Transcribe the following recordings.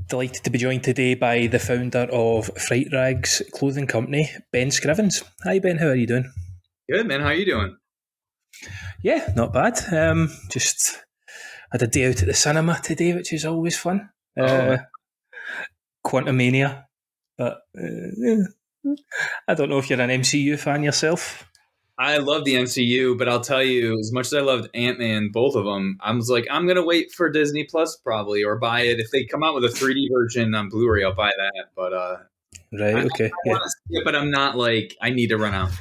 Delighted to be joined today by the founder of Fright-Rags clothing company, Ben Scrivens. Hi Ben, how are you doing? Good, man. How are you doing? Yeah, not bad. Just had a day out at the cinema today, which is always fun. Quantumania. But I don't know if you're an MCU fan yourself. I love the MCU, but I'll tell you, as much as I loved Ant-Man, both of them, I was like, I'm going to wait for Disney Plus probably, or buy it. If they come out with a 3D version on Blu-ray, I'll buy that. But Right, okay. I want to see it, but I'm not like, I need to run out.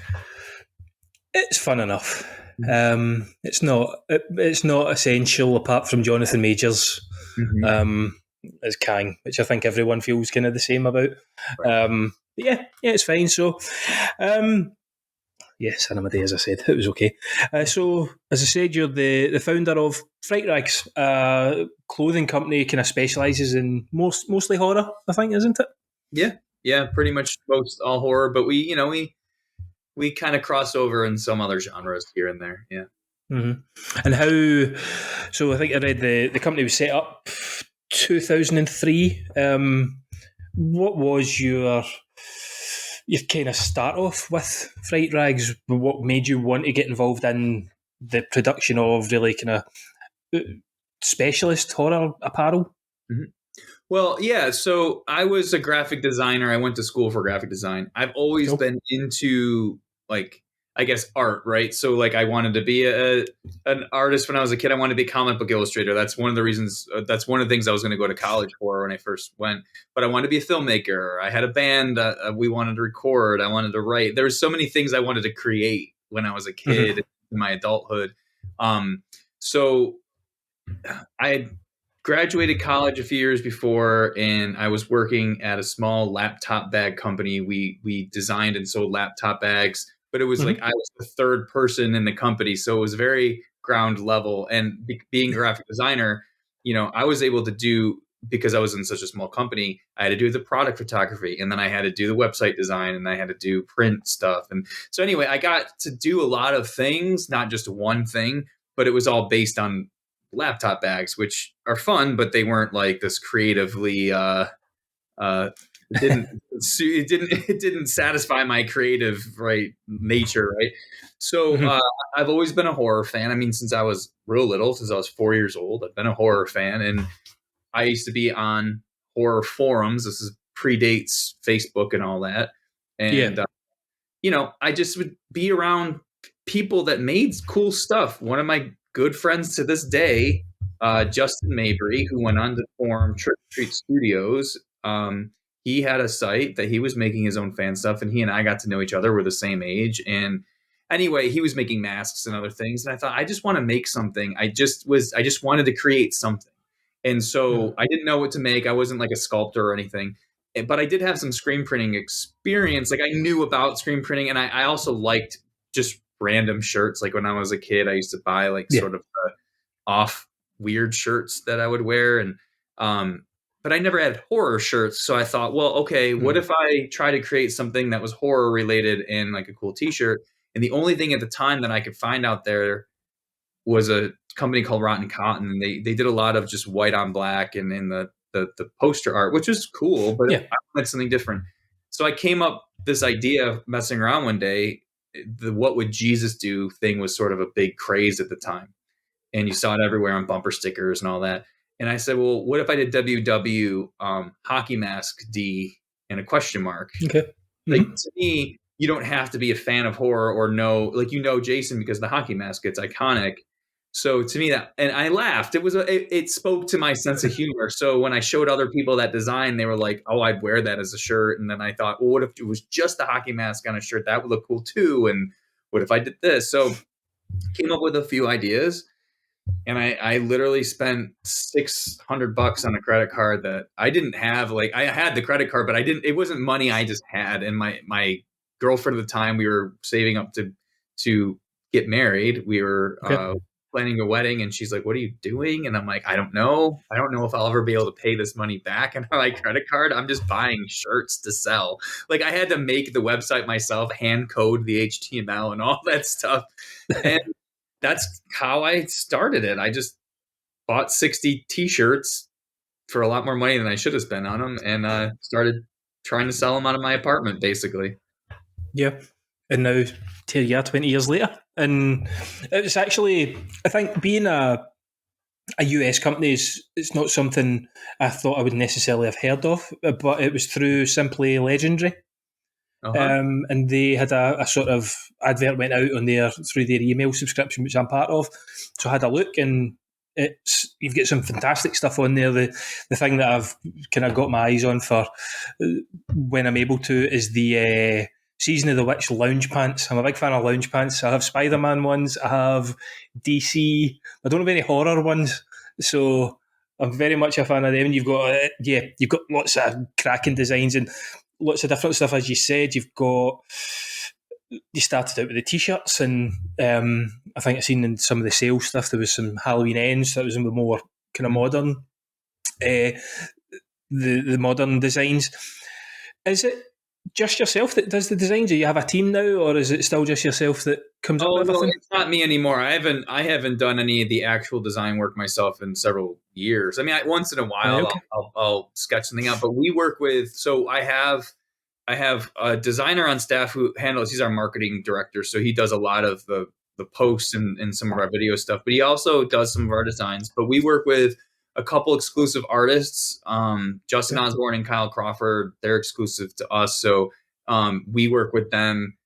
It's fun enough. It's not essential apart from Jonathan Majors as Kang, which I think everyone feels kind of the same about. Right. But yeah, it's fine. So, cinema day, as I said, it was okay. So, as I said, you're the founder of Fright-Rags, clothing company, kind of specialises in mostly horror, I think, isn't it? Yeah, pretty much most all horror, but we kind of cross over in some other genres here and there. Yeah. Mm-hmm. And how? So I think I read the company was set up 2003. What was your kind of start off with Fright-Rags? What made you want to get involved in the production of really kind of specialist horror apparel? Mm-hmm. Well, yeah. So I was a graphic designer. I went to school for graphic design. I've always been into like, I guess, art, right? So like I wanted to be an artist when I was a kid. I wanted to be a comic book illustrator. That's one of the reasons. That's one of the things I was going to go to college for when I first went. But I wanted to be a filmmaker. I had a band. We wanted to record. I wanted to write. There were so many things I wanted to create when I was a kid in my adulthood. So I had graduated college a few years before, and I was working at a small laptop bag company. We designed and sold laptop bags, but it was like I was the third person in the company, so it was very ground level. And being a graphic designer, I was able to do, because I was in such a small company, I had to do the product photography, and then I had to do the website design, and I had to do print stuff. And so anyway, I got to do a lot of things, not just one thing, but it was all based on laptop bags, which are fun, but they weren't like this creatively it didn't satisfy my creative nature, right? So I've always been a horror fan. I mean, since I was real little, since I was 4 years old, I've been a horror fan, and I used to be on horror forums. This is predates Facebook and all that, and I just would be around people that made cool stuff. One of my good friends to this day, Justin Mabry, who went on to form Trick or Treat Studios. He had a site that he was making his own fan stuff, and he and I got to know each other. We're the same age. And anyway, he was making masks and other things. And I thought, I just want to make something. I just wanted to create something. And so I didn't know what to make. I wasn't like a sculptor or anything, but I did have some screen printing experience. Like I knew about screen printing, and I also liked just random shirts. Like when I was a kid, I used to buy sort of off weird shirts that I would wear. And, but I never had horror shirts. So I thought, well, okay, what if I try to create something that was horror related and like a cool t-shirt? And the only thing at the time that I could find out there was a company called Rotten Cotton. And they did a lot of just white on black and in the poster art, which was cool, but I wanted something different. So I came up this idea of messing around one day. The "What Would Jesus Do" thing was sort of a big craze at the time, and you saw it everywhere on bumper stickers and all that. And I said, well, what if I did WW hockey mask D and a question mark? Okay. Like to me, you don't have to be a fan of horror or know Jason, because the hockey mask, it's iconic. So to me and I laughed. It spoke to my sense of humor. So when I showed other people that design, they were like, "Oh, I'd wear that as a shirt." And then I thought, well, what if it was just the hockey mask on a shirt? That would look cool too. And what if I did this? So came up with a few ideas, and I literally spent $600 on a credit card that I didn't have. Like I had the credit card, but it wasn't money I just had. And my girlfriend at the time, we were saving up to get married. We were planning a wedding, and she's like, "What are you doing?" And I'm like, I don't know if I'll ever be able to pay this money back on my credit card. I'm just buying shirts to sell. Like I had to make the website myself, hand code the HTML and all that stuff. And that's how I started it. I just bought 60 t-shirts, for a lot more money than I should have spent on them, and started trying to sell them out of my apartment, basically. Yeah. And now, here you are 20 years later. And it's actually, I think, being a US company it's not something I thought I would necessarily have heard of, but it was through Simply Legendary. Uh-huh. And they had a sort of advert went out on there through their email subscription, which I'm part of. So I had a look, and you've got some fantastic stuff on there. The thing that I've kind of got my eyes on for when I'm able to is the Season of the Witch lounge pants. I'm a big fan of lounge pants. I have Spider-Man ones. I have DC. I don't have any horror ones. So I'm very much a fan of them. You've got you've got lots of cracking designs and lots of different stuff. As you said, you started out with the t-shirts, and I think I've seen in some of the sales stuff there was some Halloween ends that was in the more kind of modern, the modern designs. Is it just yourself that does the designs? Do you have a team now, or is it still just yourself that comes up with everything? No, it's not me anymore. I haven't done any of the actual design work myself in several years. I mean, once in a while I'll sketch something out, but we work with. So I have a designer on staff who handles. He's our marketing director, so he does a lot of the posts and some of our video stuff. But he also does some of our designs. But we work with a couple exclusive artists, Justin Osborne and Kyle Crawford. They're exclusive to us, so we work with them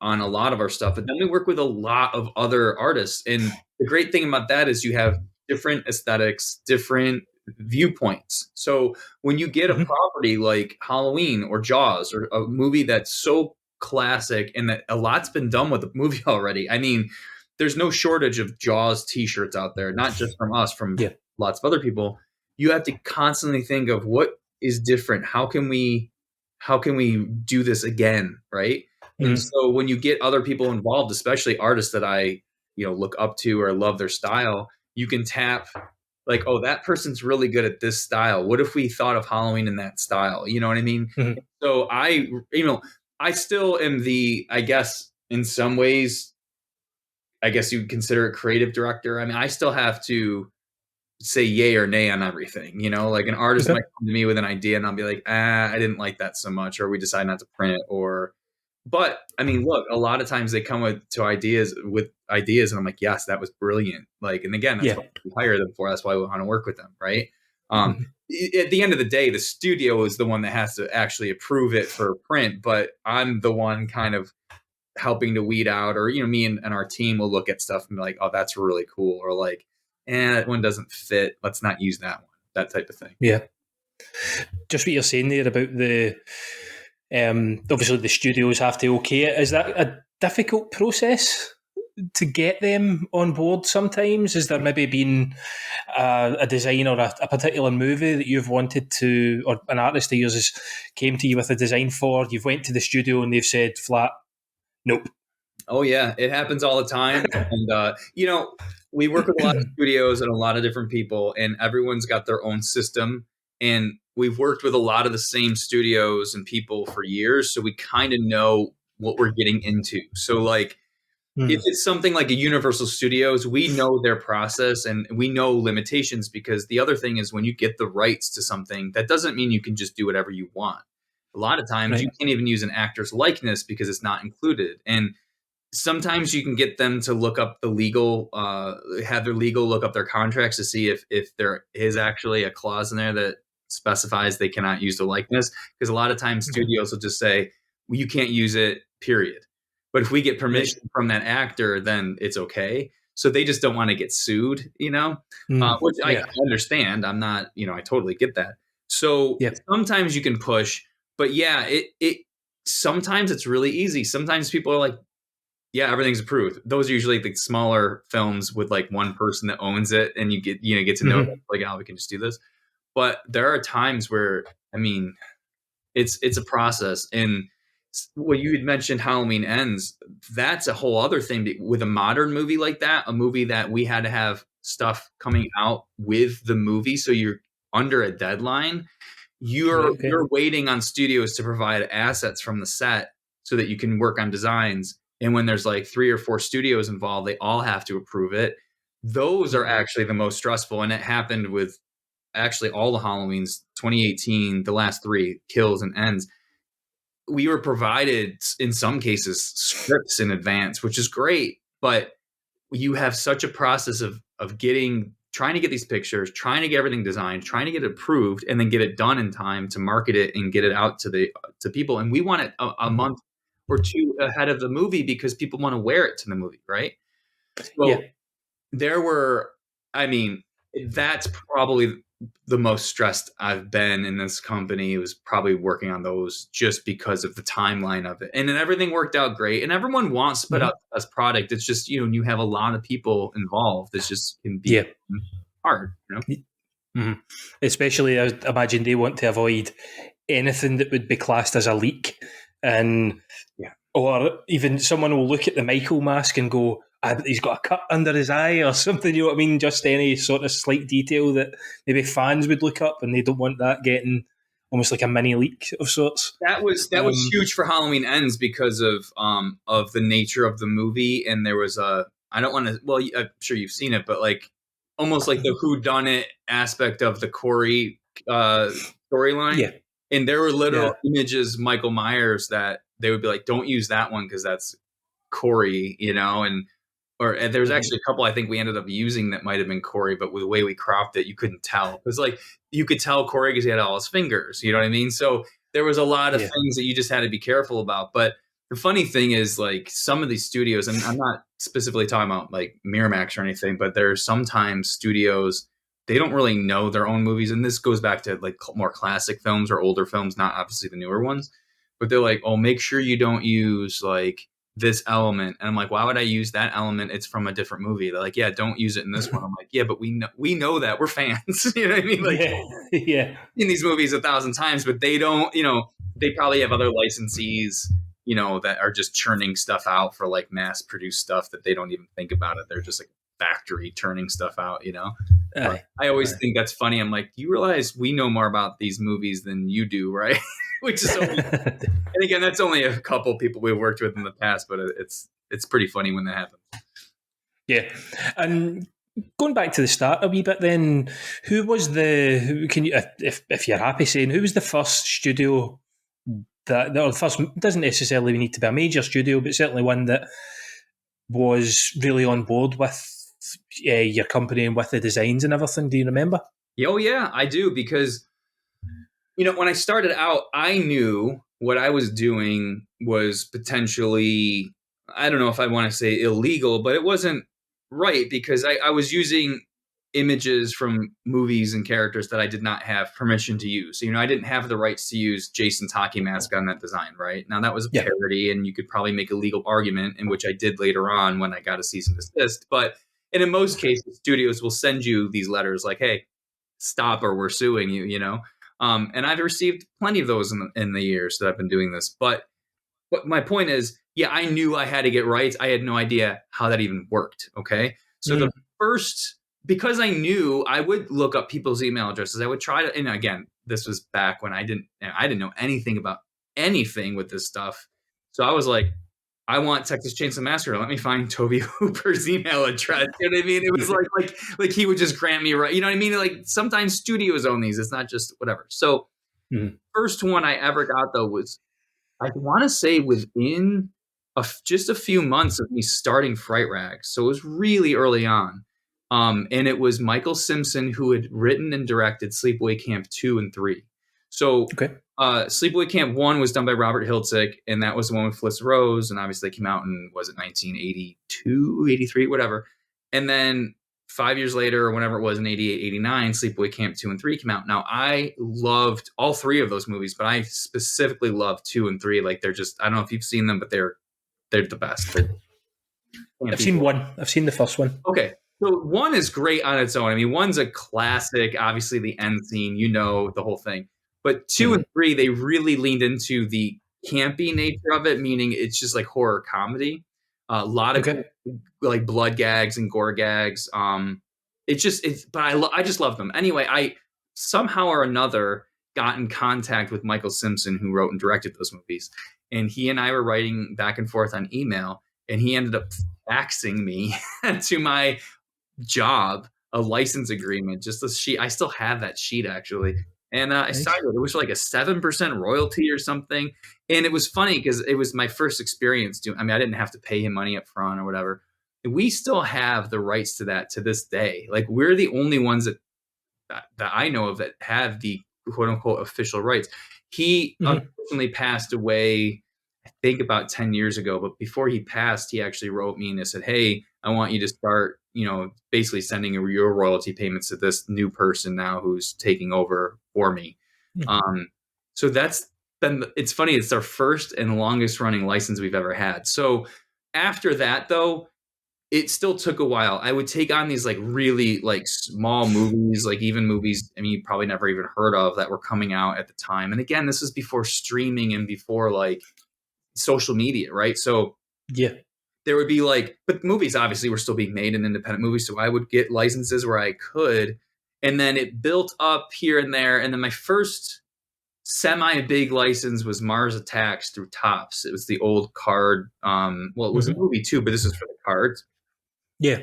on a lot of our stuff. But then we work with a lot of other artists, and the great thing about that is you have different aesthetics, different viewpoints. So when you get a property like Halloween or Jaws or a movie that's so classic and that a lot's been done with the movie already, I mean, there's no shortage of Jaws t-shirts out there, not just from us, from lots of other people. You have to constantly think of what is different. How can we do this again, right? And so when you get other people involved, especially artists that I look up to or love their style, you can tap like, oh, that person's really good at this style. What if we thought of Halloween in that style? You know what I mean? So I still am I guess in some ways, I guess you'd consider a creative director. I mean, I still have to say yay or nay on everything, like an artist might come to me with an idea and I'll be like, I didn't like that so much, or we decide not to print it, but I mean, look, a lot of times they come with ideas and I'm like, yes, that was brilliant. Like, and again, that's what we hire them for. That's why we want to work with them. Right. At the end of the day, the studio is the one that has to actually approve it for print, but I'm the one kind of helping to weed out, or, me and our team will look at stuff and be like, oh, that's really cool. Or like, that one doesn't fit. Let's not use that one. That type of thing. Yeah. Just what you're saying there about the, obviously the studios have to okay it. Is that a difficult process to get them on board sometimes? Has there maybe been a design or a particular movie that you've wanted to, or an artist of yours has came to you with a design for, you've went to the studio and they've said flat, nope? Oh yeah, it happens all the time. And we work with a lot of studios and a lot of different people, and everyone's got their own system. And we've worked with a lot of the same studios and people for years, so we kind of know what we're getting into. So like, if it's something like a Universal Studios, we know their process and we know limitations, because the other thing is when you get the rights to something, that doesn't mean you can just do whatever you want. A lot of times you can't even use an actor's likeness because it's not included. And sometimes you can get them to look up the legal, have their legal look up their contracts to see if there is actually a clause in there that specifies they cannot use the likeness. Because a lot of times studios will just say, well, you can't use it, period. But if we get permission from that actor, then it's okay. So they just don't want to get sued, which I understand. I'm not, I totally get that. So sometimes you can push, but it sometimes it's really easy. Sometimes people are like, yeah, everything's approved. Those are usually the smaller films with like one person that owns it, and you get to know like, oh, we can just do this. But there are times where, I mean, it's a process. And what you had mentioned, Halloween Ends, that's a whole other thing with a modern movie like that, a movie that we had to have stuff coming out with the movie. So you're under a deadline. You're waiting on studios to provide assets from the set so that you can work on designs. And when there's like 3 or 4 studios involved, they all have to approve it. Those are actually the most stressful. And it happened with actually all the Halloweens, 2018, the last 3, Kills and Ends, we were provided in some cases scripts in advance, which is great, but you have such a process of trying to get these pictures, trying to get everything designed, trying to get it approved, and then get it done in time to market it and get it out to people. And we want it a month or 2 ahead of the movie because people want to wear it to the movie, right? So there were, I mean, that's probably the most stressed I've been in this company. It was probably working on those just because of the timeline of it. And then everything worked out great. And everyone wants to put out the best product. It's just, when you have a lot of people involved, it just can be hard, Especially, I imagine they want to avoid anything that would be classed as a leak. And or even someone will look at the Michael mask and go, he's got a cut under his eye or something, you know what I mean? Just any sort of slight detail that maybe fans would look up, and they don't want that getting almost like a mini leak of sorts. That was huge for Halloween Ends because of the nature of the movie. And there was I don't want to, well, I'm sure you've seen it, but like almost like the whodunit aspect of the Corey storyline. Yeah. And there were literal images, Michael Myers, that they would be like, don't use that one because that's Corey, and there's actually a couple I think we ended up using that might have been Corey, but with the way we cropped it, you couldn't tell. It was like you could tell Corey because he had all his fingers, you know what I mean? So there was a lot of things that you just had to be careful about. But the funny thing is, like, some of these studios, and I'm not specifically talking about like Miramax or anything, but there's sometimes studios, they don't really know their own movies. And this goes back to like more classic films or older films, not obviously the newer ones, but they're like, oh, make sure you don't use like this element. And I'm like, why would I use that element? It's from a different movie. They're like, yeah, don't use it in this one. I'm like, yeah, but we know that, we're fans. You know what I mean? Like, in these movies 1,000 times, but they don't, they probably have other licensees, that are just churning stuff out for like mass produced stuff that they don't even think about it. They're just like factory turning stuff out, I always think that's funny. I'm like, do you realize we know more about these movies than you do, right? Which is only, and again, that's only a couple people we've worked with in the past, but it's pretty funny when that happens. Yeah. And going back to the start a wee bit then, who was can you, if you're happy saying, who was the first studio or the first, doesn't necessarily need to be a major studio, but certainly one that was really on board with your company and with the designs and everything? Do you remember? Oh yeah, I do, because when I started out, I knew what I was doing was potentially, I don't know if I want to say illegal, but it wasn't right, because I was using images from movies and characters that I did not have permission to use. So, I didn't have the rights to use Jason Taki mask on that design, right? Now, that was a parody, and you could probably make a legal argument, in which I did later on when I got a cease and desist. And in most cases, studios will send you these letters like, hey, stop or we're suing you, and I've received plenty of those in the years that I've been doing this. But my point is, I knew I had to get rights. I had no idea how that even worked. Okay. So the first, because I knew, I would look up people's email addresses. I would try to, and again, this was back when I didn't know anything about anything with this stuff. So I was like, I want Texas Chainsaw Massacre. Let me find Toby Hooper's email address. You know what I mean? It was like he would just grant me right. You know what I mean? Like, sometimes studios own these. It's not just whatever. So first one I ever got, though, was, I want to say, within just a few months of me starting Fright-Rags. So it was really early on. And it was Michael Simpson, who had written and directed Sleepaway Camp 2 and 3. So Sleepaway Camp 1 was done by Robert Hiltzik, and that was the one with Fliss Rose, and obviously came out in, was it 1982, 83, whatever. And then 5 years later, or whenever it was, in 88, 89, Sleepaway Camp 2 and 3 came out. Now, I loved all 3 of those movies, but I specifically loved 2 and 3. Like, they're just, I don't know if you've seen them, but they're the best. I've seen one. I've seen the first one. Okay. So 1 is great on its own. I mean, 1's a classic, obviously the end scene, the whole thing. But 2 and 3, they really leaned into the campy nature of it, meaning it's just like horror comedy. A lot of like blood gags and gore gags. But I just love them. Anyway, I somehow or another got in contact with Michael Simpson, who wrote and directed those movies. And he and I were writing back and forth on email, and he ended up faxing me to my job a license agreement, just a sheet. I still have that sheet actually. And I Nice. signed it. It was like a 7% royalty or something. And it was funny because it was my first experience doing, I mean, I didn't have to pay him money up front or whatever. We still have the rights to that to this day. Like we're the only ones that I know of that have the quote unquote official rights. He unfortunately passed away, I think about 10 years ago. But before he passed, he actually wrote me and said, "Hey, I want you to start, basically sending your royalty payments to this new person now who's taking over for me." So that's been, it's funny. It's our first and longest running license we've ever had. So after that, though, it still took a while. I would take on these like really like small movies, like even movies, I mean, you probably never even heard of that were coming out at the time. And again, this is before streaming and before like social media, right? So yeah, there would be like, but movies obviously were still being made in independent movies. So I would get licenses where I could. And then it built up here and there. And then my first semi big license was Mars Attacks through Topps. It was the old card. Well, it was a movie too, but this is for the cards. Yeah.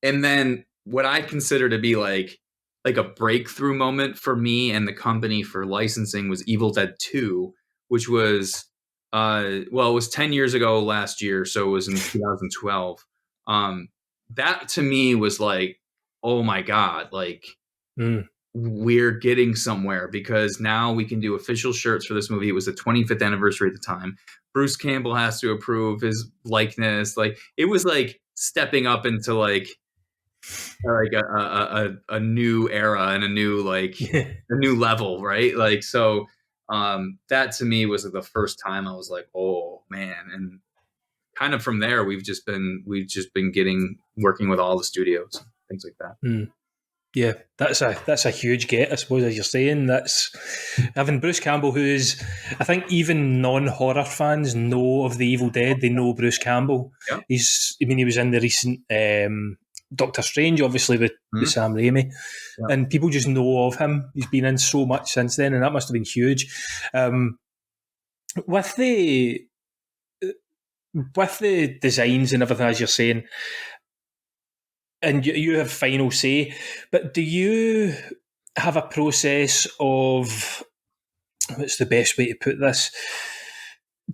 And then what I consider to be like a breakthrough moment for me and the company for licensing was Evil Dead 2, which was it was 10 years ago last year, so it was in 2012. That to me was like, oh my God, like we're getting somewhere because now we can do official shirts for this movie. It was the 25th anniversary at the time. Bruce Campbell has to approve his likeness. Like it was like stepping up into like a new era and a new a new level, right? Like so that to me was the first time I was like, oh man. And kind of from there we've just been working with all the studios, things like that. Yeah, that's a huge get, I suppose, as you're saying. That's having Bruce Campbell, who's, I think even non-horror fans know of the Evil Dead. They know Bruce Campbell. Yeah. He was in the recent Doctor Strange, obviously with Sam Raimi, and people just know of him. He's been in so much since then, and that must have been huge. With the designs and everything, as you're saying, and you have final say, but do you have a process of, what's the best way to put this?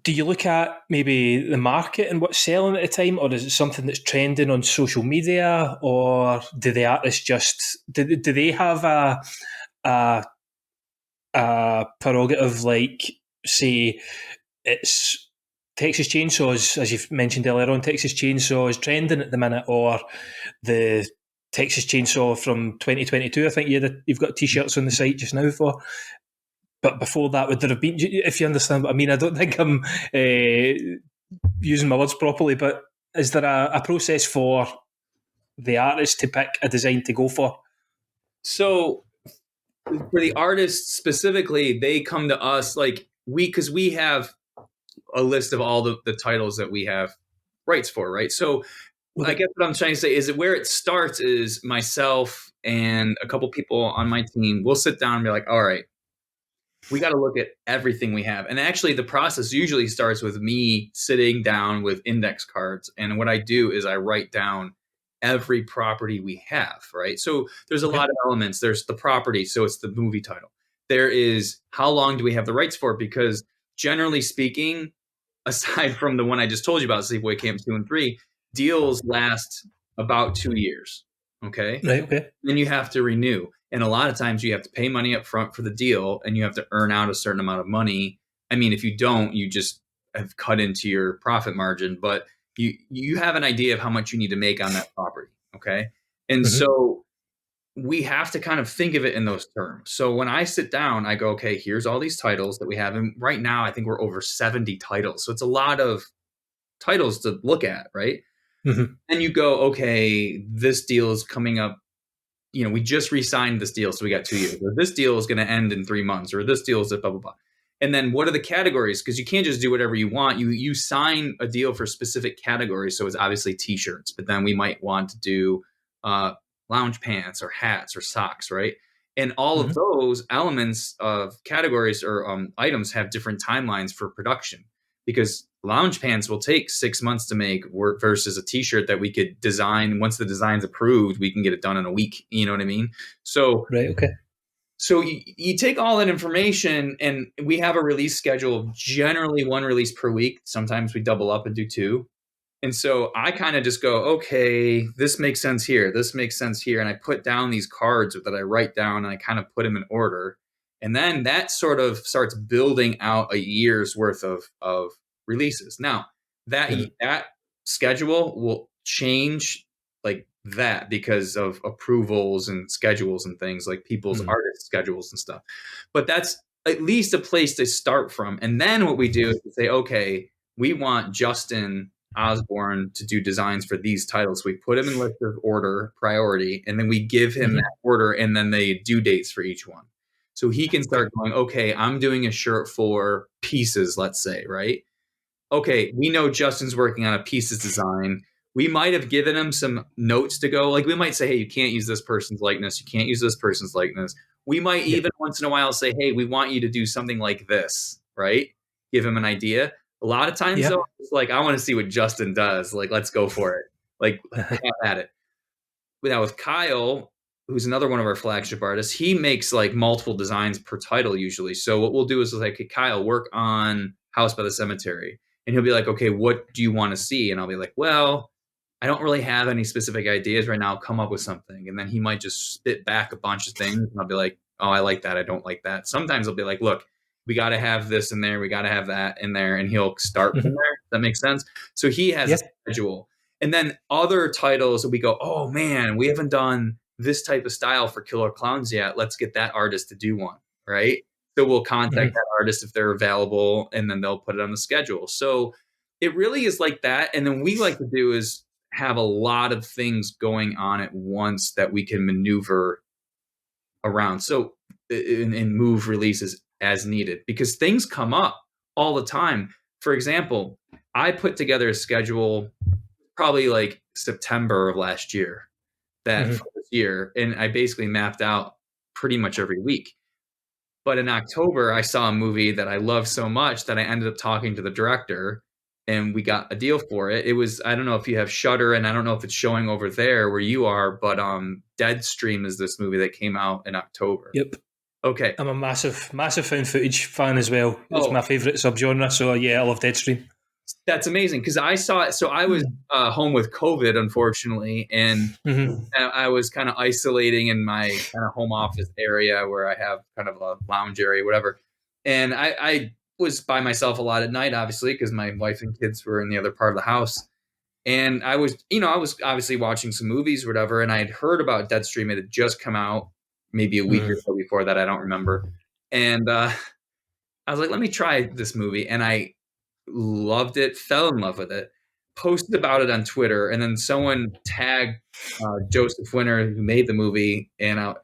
Do you look at maybe the market and what's selling at the time, or is it something that's trending on social media, or do the artists just do they have a prerogative, like say it's Texas Chainsaws, as you've mentioned earlier on, Texas Chainsaw is trending at the minute, or the Texas Chainsaw from 2022, I think you've got T-shirts on the site just now for. But before that, would there have been, if you understand what I mean, I don't think I'm using my words properly, but is there a process for the artist to pick a design to go for? So for the artists specifically, they come to us because we have a list of all the titles that we have rights for, right? So I guess what I'm trying to say is that where it starts is myself and a couple people on my team will sit down and be like, all right, we got to look at everything we have. And actually the process usually starts with me sitting down with index cards. And what I do is I write down every property we have, right? So there's a lot of elements. There's the property. So it's the movie title. There is how long do we have the rights for? Because generally speaking, aside from the one I just told you about, Sleepaway Camp 2 and 3, deals last about 2 years. Okay. Right. Okay. Then you have to renew. And a lot of times you have to pay money up front for the deal and you have to earn out a certain amount of money. I mean, if you don't, you just have cut into your profit margin, but you have an idea of how much you need to make on that property. Okay. And so we have to kind of think of it in those terms. So when I sit down, I go, okay, here's all these titles that we have. And right now, I think we're over 70 titles. So it's a lot of titles to look at, right? And you go, okay, this deal is coming up. We just re-signed this deal, so we got 2 years. Or this deal is going to end in 3 months, or this deal is blah, blah, blah. And then what are the categories? Because you can't just do whatever you want. You sign a deal for specific categories. So it's obviously T-shirts, but then we might want to do lounge pants or hats or socks, right? And all of those elements of categories or items have different timelines for production because lounge pants will take 6 months to make work versus a t-shirt that we could design. Once the design's approved, we can get it done in a week. You know what I mean? So, Right. Okay. so you take all that information, and we have a release schedule of generally one release per week. Sometimes we double up and do two. And so I kind of just go, okay, this makes sense here. This makes sense here. And I put down these cards that I write down, and I kind of put them in order. And then that sort of starts building out a year's worth of releases. Now that that schedule will change like that because of approvals and schedules and things like people's artist schedules and stuff. But that's at least a place to start from. And then what we do is we say, okay, we want Justin Osborne to do designs for these titles. We put him in list of order priority, and then we give him that order and then the due dates for each one. So he can start going, okay, I'm doing a shirt for Pieces, let's say, right? Okay, we know Justin's working on a Pieces design. We might have given him some notes to go. Like we might say, hey, you can't use this person's likeness. You can't use this person's likeness. We might even once in a while say, hey, we want you to do something like this, right? Give him an idea. A lot of times, though, it's like, I want to see what Justin does. Like, let's go for it. Like, have at it. Now with Kyle, who's another one of our flagship artists, he makes like multiple designs per title usually. So what we'll do is like, hey, Kyle, work on House by the Cemetery. And he'll be like, okay, what do you want to see? And I'll be like, well, I don't really have any specific ideas right now. Come up with something. And then he might just spit back a bunch of things. And I'll be like, oh, I like that. I don't like that. Sometimes I'll be like, look, we got to have this in there. We got to have that in there. And he'll start from there. That makes sense. So he has a schedule. And then other titles that we go, oh man, we haven't done this type of style for Killer Clowns yet. Let's get that artist to do one, right? So we'll contact that artist if they're available, and then they'll put it on the schedule. So it really is like that. And then we like to do is have a lot of things going on at once that we can maneuver around. So and move releases as needed, because things come up all the time. For example, I put together a schedule probably like September of last year, that for this year, and I basically mapped out pretty much every week. But in October, I saw a movie that I loved so much that I ended up talking to the director, and we got a deal for it. It was, I don't know if you have Shudder, and I don't know if it's showing over there where you are, but Deadstream is this movie that came out in October. Yep. Okay. I'm a massive found footage fan as well. It's my favourite subgenre. So yeah, I love Deadstream. That's amazing, because I saw it. So I was home with COVID, unfortunately, and I was kind of isolating in my kind of home office area where I have kind of a lounge area, whatever. And I was by myself a lot at night, obviously, because my wife and kids were in the other part of the house. And I was obviously watching some movies or whatever, and I had heard about Deadstream. It had just come out maybe a week or so before that. I don't remember. And I was like, let me try this movie. And I loved it, fell in love with it, posted about it on Twitter, and then someone tagged Joseph Winter, who made the movie, and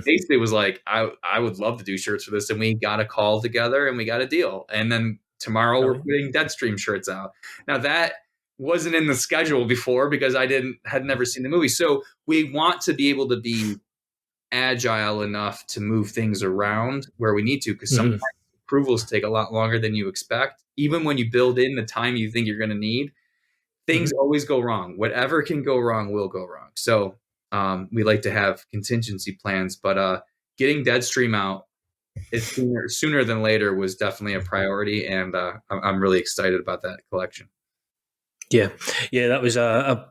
basically was like, I would love to do shirts for this. And we got a call together and we got a deal. And then tomorrow we're putting Deadstream shirts out. Now that wasn't in the schedule before because I had never seen the movie. So we want to be able to be agile enough to move things around where we need to, because sometimes approvals take a lot longer than you expect. Even when you build in the time you think you're going to need, things always go wrong. Whatever can go wrong will go wrong. So we like to have contingency plans, but getting Deadstream out sooner than later was definitely a priority, and I'm really excited about that collection. Yeah, that was I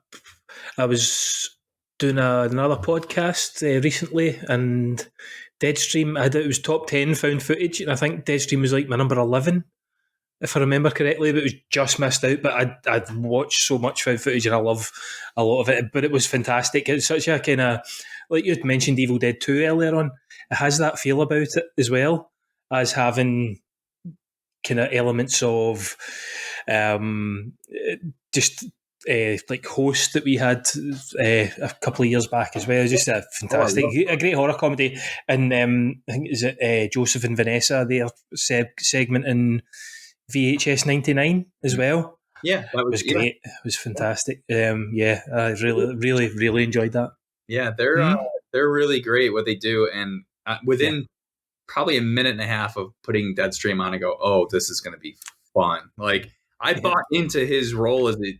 was doing another podcast recently, and Deadstream, it was top 10 found footage, and I think Deadstream was like my number 11, if I remember correctly, but it was just missed out. But I'd watched so much found footage, and I love a lot of it, but it was fantastic. It's such a kind of, like you'd mentioned Evil Dead 2 earlier on, it has that feel about it as well as having kind of elements of just like Host that we had a couple of years back as well. Just a fantastic, a great horror comedy. And I think is it Joseph and Vanessa, their segment in VHS 99 as well. Yeah, that was great. It was fantastic. I really enjoyed that. Yeah, they're really great what they do, and within probably a minute and a half of putting Deadstream on, I go, oh, this is going to be fun. Like I bought into his role as a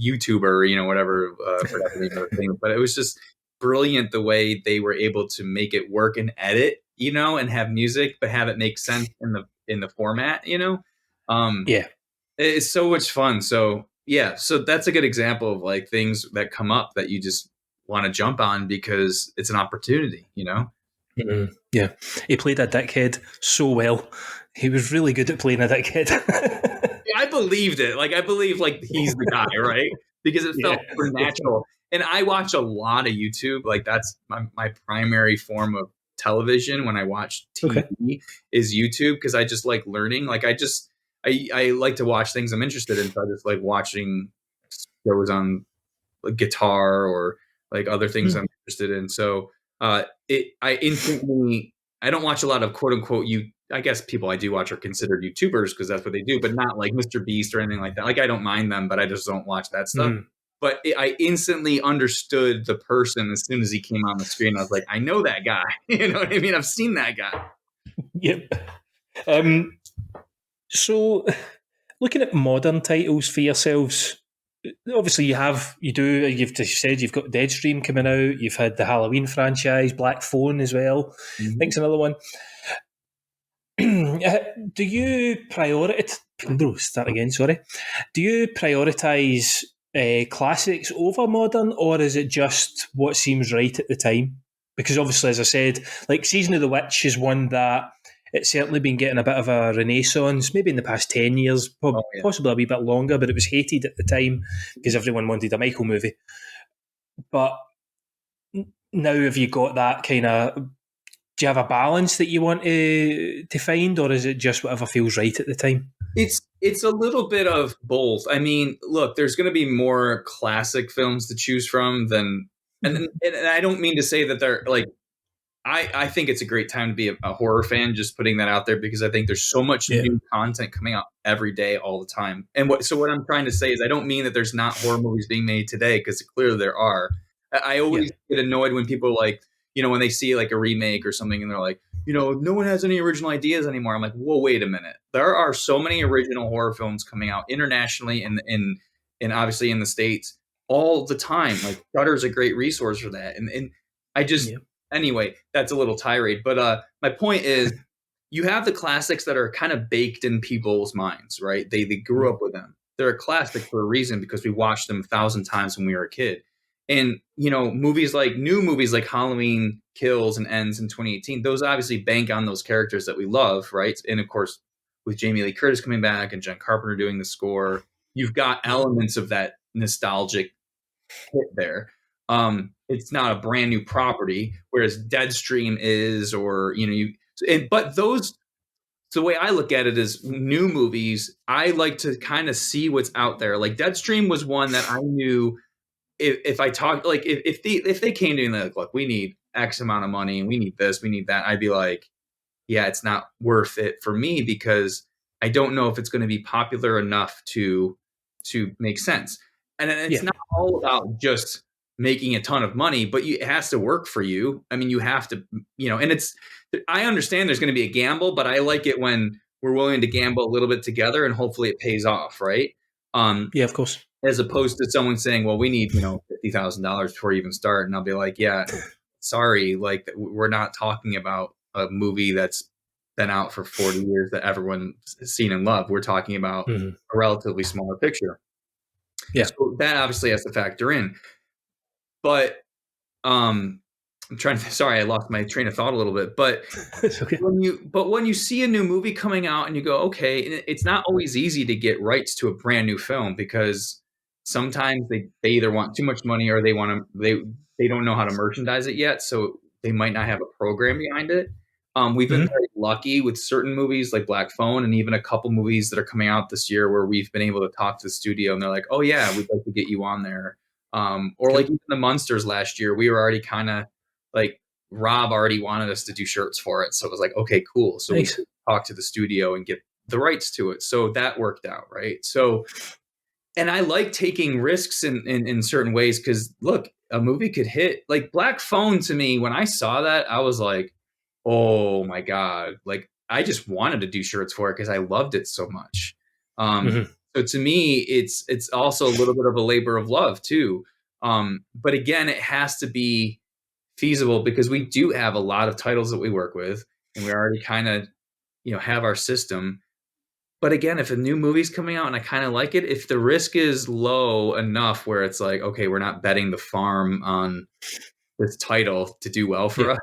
YouTuber, whatever production or thing. But it was just brilliant the way they were able to make it work and edit, and have music, but have it make sense in the format, Yeah. It's so much fun. So yeah, so that's a good example of like things that come up that you just want to jump on because it's an opportunity. Mm-hmm. Yeah. He played a dickhead so well. He was really good at playing a dickhead. Yeah, I believed it. Like I believe like he's the guy, right? Because it felt super natural. And I watch a lot of YouTube. Like that's my primary form of television when I watch TV Okay. is YouTube because I just like learning. Like I like to watch things I'm interested in. So I just like watching shows on like guitar or like other things I'm interested in. So I don't watch a lot of quote unquote I guess people I do watch are considered YouTubers because that's what they do, but not like Mr. Beast or anything like that. Like I don't mind them, but I just don't watch that stuff. Mm. But I instantly understood the person as soon as he came on the screen. I was like, I know that guy. You know what I mean? I've seen that guy. Yep. So, looking at modern titles for yourselves, obviously you've just said you've got Deadstream coming out, you've had the Halloween franchise, Black Phone as well. I think's another one. Do you prioritize? Start again. Sorry. Do you prioritize classics over modern, or is it just what seems right at the time? Because obviously, as I said, like Season of the Witch is one that it's certainly been getting a bit of a renaissance, maybe in the past 10 years, Oh yeah. possibly a wee bit longer, but it was hated at the time because everyone wanted a Michael movie. But now have you got that kind of, do you have a balance that you want to find, or is it just whatever feels right at the time? It's a little bit of both. I mean, look, there's going to be more classic films to choose from than, and I don't mean to say that they're like I think it's a great time to be a horror fan, just putting that out there because I think there's so much Yeah. new content coming out every day, all the time. And what I'm trying to say is I don't mean that there's not horror movies being made today because clearly there are. I Yeah. always get annoyed when people like, when they see like a remake or something and they're like, no one has any original ideas anymore. I'm like, whoa, wait a minute. There are so many original horror films coming out internationally and obviously in the States all the time. Like Shudder's a great resource for that. And I just Yeah. anyway, that's a little tirade. But my point is, you have the classics that are kind of baked in people's minds, right? They grew up with them. They're a classic for a reason because we watched them 1,000 times when we were a kid. And new movies like Halloween Kills and Ends in 2018, those obviously bank on those characters that we love, right? And of course, with Jamie Lee Curtis coming back and John Carpenter doing the score, you've got elements of that nostalgic hit there. It's not a brand new property, whereas Deadstream is, or but those. So the way I look at it is new movies. I like to kind of see what's out there. Like Deadstream was one that I knew if I talked like if they came to me and they're like, look, we need X amount of money and we need this, we need that, I'd be like, yeah, it's not worth it for me because I don't know if it's going to be popular enough to make sense. And it's not all about just making a ton of money, but it has to work for you. I mean, you have to, and I understand there's going to be a gamble, but I like it when we're willing to gamble a little bit together and hopefully it pays off, right? Yeah, of course. As opposed to someone saying, well, we need, $50,000 before you even start. And I'll be like, yeah, sorry. Like we're not talking about a movie that's been out for 40 years that everyone's seen and loved. We're talking about a relatively smaller picture. Yeah. So that obviously has to factor in. But I'm trying to, sorry, I lost my train of thought a little bit. But It's okay. when you see a new movie coming out and you go, okay, it's not always easy to get rights to a brand new film because sometimes they either want too much money or they don't know how to merchandise it yet, so they might not have a program behind it. We've been very lucky with certain movies like Black Phone and even a couple movies that are coming out this year where we've been able to talk to the studio and they're like, oh yeah, we'd like to get you on there. Or like even the Munsters last year, we were already kind of like Rob already wanted us to do shirts for it. So it was like, okay, cool. So Nice. we could talk to the studio and get the rights to it. So that worked out, right? So, and I like taking risks in certain ways because look, a movie could hit. Like Black Phone to me, when I saw that, I was like, oh my God. Like I just wanted to do shirts for it because I loved it so much. Mhm. So to me, it's also a little bit of a labor of love too. But again, it has to be feasible because we do have a lot of titles that we work with, and we already kind of have our system. But again, if a new movie's coming out and I kind of like it, if the risk is low enough where it's like, okay, we're not betting the farm on this title to do well for Yeah. us,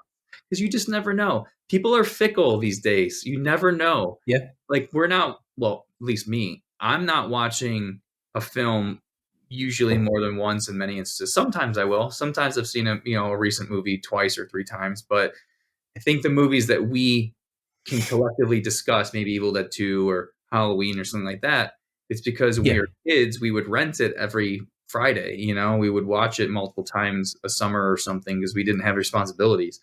because you just never know. People are fickle these days. You never know. Yeah. Like we're not, well, at least me, I'm not watching a film usually more than once in many instances. Sometimes I will. Sometimes I've seen a recent movie twice or three times, but I think the movies that we can collectively discuss, maybe Evil Dead 2 or Halloween or something like that, it's because when we Yeah. were kids, we would rent it every Friday. We would watch it multiple times a summer or something because we didn't have responsibilities.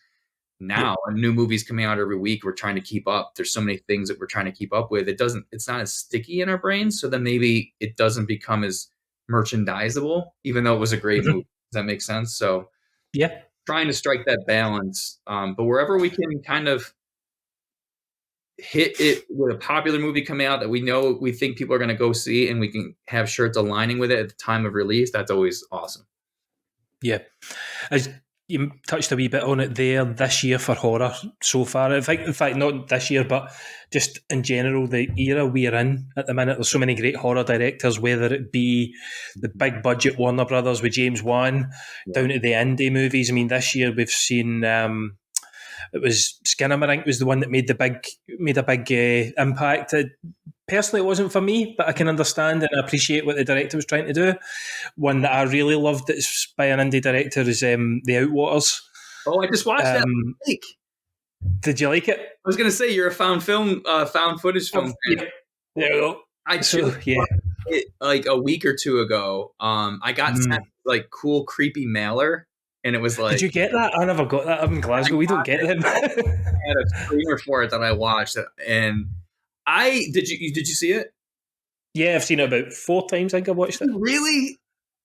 Yeah. Now, a new movie's coming out every week. We're trying to keep up. There's so many things that we're trying to keep up with. It's not as sticky in our brains. So then maybe it doesn't become as merchandisable, even though it was a great movie. Mhm. Does that make sense? So Yeah. trying to strike that balance. But wherever we can kind of hit it with a popular movie coming out that we think people are going to go see, and we can have shirts aligning with it at the time of release, that's always awesome. Yeah. As you touched a wee bit on it there, this year for horror so far, in fact, not this year, but just in general, the era we're in at the minute, there's so many great horror directors, whether it be the big budget Warner Brothers with James Wan, Yeah. down to the indie movies. I mean, this year we've seen it was Skinamarink was the one that made a big impact. Personally, it wasn't for me, but I can understand and appreciate what the director was trying to do. One that I really loved that's by an indie director is The Outwaters. Oh, I just watched that Um, last week. did you like it? I was going to say you're a found footage film fan. Yeah. There we go. I just So yeah. watched it like a week or two ago. I got sent like cool, creepy mailer, and it was like Did you get that? I never got that. I'm in Glasgow. We don't get them. I had a screener for it that I watched, and did you see it? Yeah, I've seen it about 4 times. I think I watched it. Really?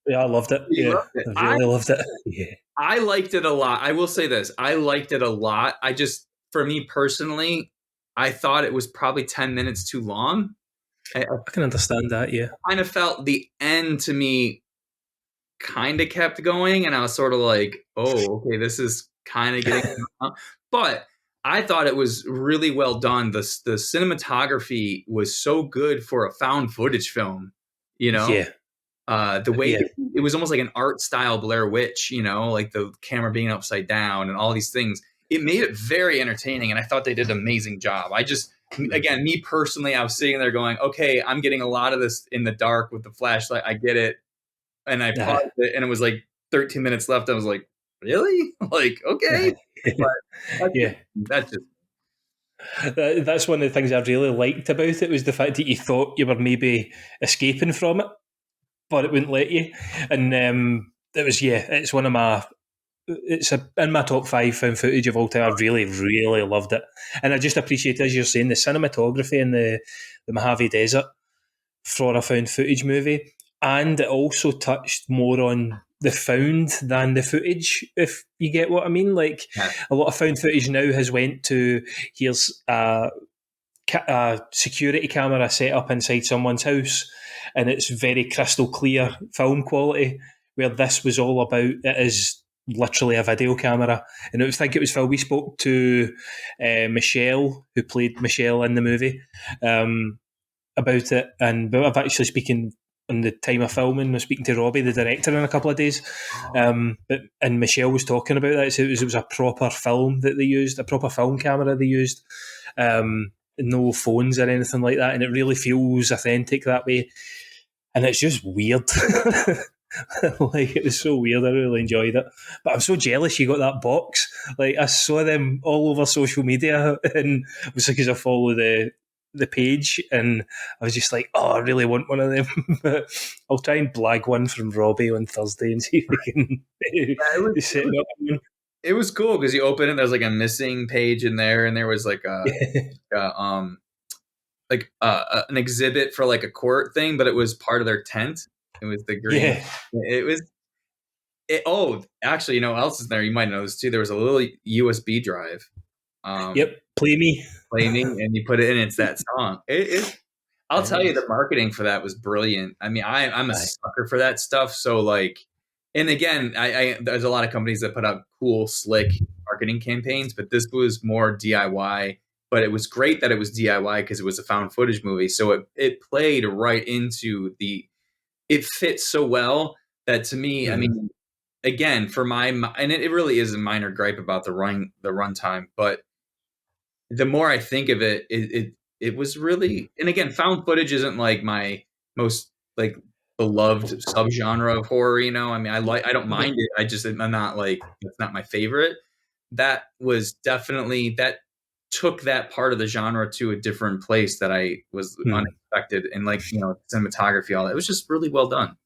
Yeah, I loved it. You Yeah, loved it. I really loved it. Yeah. I liked it a lot. I will say this. I liked it a lot. For me personally, I thought it was probably 10 minutes too long. I I can understand that. Yeah. kind of felt the end to me kind of kept going, and I was sort of like, oh, okay, this is kind of getting but I thought it was really well done. The cinematography was so good for a found footage film, you know? Yeah. The way Yeah. it was almost like an art style Blair Witch, like the camera being upside down and all these things. It made it very entertaining, and I thought they did an amazing job. Again, me personally, I was sitting there going, okay, I'm getting a lot of this in the dark with the flashlight. I get it. And I paused it, and it was like 13 minutes left. I was like, really? Like, okay. But Yeah. that's just That's one of the things I really liked about it was the fact that you thought you were maybe escaping from it, but it wouldn't let you. And it was it's one of my in my top 5 found footage of all time. I really, really loved it, and I just appreciate, as you're saying, the cinematography in the Mojave Desert for a found footage movie, and it also touched more on the found than the footage, if you get what I mean. Like yeah. a lot of found footage now has went to here's a security camera set up inside someone's house, and it's very crystal clear film quality. Where this was all about, it is literally a video camera, and I think it was Phil. We spoke to Michelle, who played Michelle in the movie, about it, and I've actually speaking on the time of filming. I was speaking to Robbie, the director, in a couple of days, and Michelle was talking about that. So it was a proper film that they used, a proper film camera they used. No phones or anything like that, and it really feels authentic that way. And it's just weird. Like, it was so weird. I really enjoyed it, but I'm so jealous you got that box. Like, I saw them all over social media, and it was because I follow the page, and I was just like, oh, I really want one of them. But I'll try and blag one from Robbie on Thursday and see if we can set it up. It was cool because you open it, there's like a missing page in there, and there was like an exhibit for like a court thing, but it was part of their tent. It was the green. Yeah. It was. Actually, you know what else is there? You might know this too. There was a little USB drive Yep. Play Me. Flaming, and you put it in, it's that song. I'll tell you, the marketing for that was brilliant. I mean, I'm a sucker for that stuff. So like, and again, I there's a lot of companies that put out cool, slick marketing campaigns, but this was more DIY. But it was great that it was DIY because it was a found footage movie. So it played right into it fits so well that to me, I mean, again, for and it really is a minor gripe about the runtime, but the more I think of it, it was really, and again, found footage isn't like my most like beloved subgenre of horror. You know, I mean, I don't mind it. I'm not like, it's not my favorite. That was definitely, that took that part of the genre to a different place that I was unexpected, and like, you know, cinematography, all that. It was just really well done.